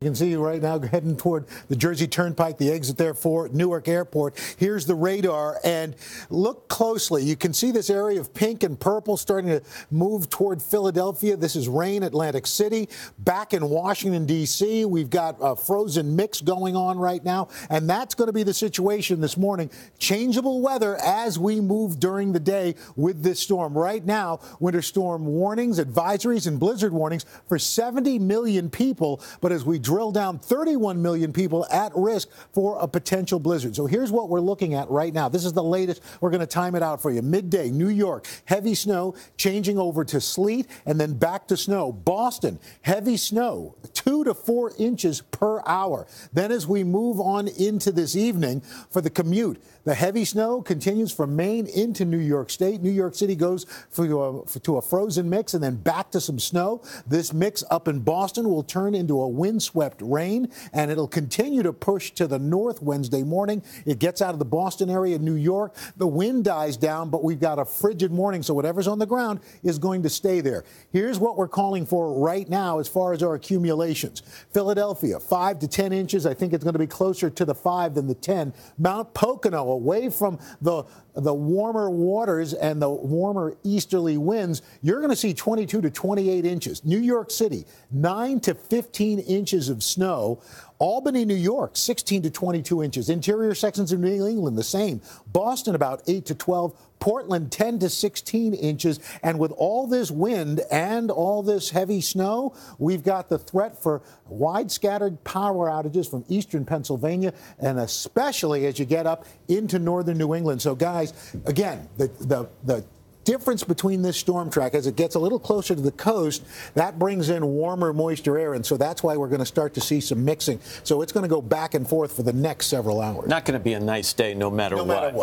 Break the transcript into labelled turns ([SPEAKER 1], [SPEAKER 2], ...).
[SPEAKER 1] You can see right now heading toward the Jersey Turnpike, the exit there for Newark Airport. Here's the radar, and look closely. You can see this area of pink and purple starting to move toward Philadelphia. This is rain, Atlantic City. Back in Washington, D.C., we've got a frozen mix going on right now, and that's going to be the situation this morning. Changeable weather as we move during the day with this storm. Right now, winter storm warnings, advisories, and blizzard warnings for 70 million people, but as we drill down, 31 million people at risk for a potential blizzard. So here's what we're looking at right now. This is the latest. We're going to time it out for you. Midday, New York, heavy snow, changing over to sleet, and then back to snow. Boston, heavy snow, 2 to 4 inches per hour. Then as we move on into this evening for the commute, the heavy snow continues from Maine into New York State. New York City goes to a frozen mix and then back to some snow. This mix up in Boston will turn into a windswept rain, and it'll continue to push to the north Wednesday morning. It gets out of the Boston area, New York. The wind dies down, but we've got a frigid morning, so whatever's on the ground is going to stay there. Here's what we're calling for right now as far as our accumulations. Philadelphia, 5 to 10 inches. I think it's going to be closer to the 5 than the 10. Mount Pocono, away from the warmer waters and the warmer easterly winds, you're going to see 22 to 28 inches. New York City, 9 to 15 inches of snow. Albany, New York, 16 to 22 inches. Interior sections of New England, the same. Boston, about 8 to 12. Portland, 10 to 16 inches. And with all this wind and all this heavy snow, we've got the threat for wide scattered power outages from eastern Pennsylvania, and especially as you get up into northern New England. So, guys, again, the difference between this storm track, as it gets a little closer to the coast, that brings in warmer, moisture air, and so that's why we're going to start to see some mixing. So it's going to go back and forth for the next several hours.
[SPEAKER 2] Not going to be a nice day no matter what.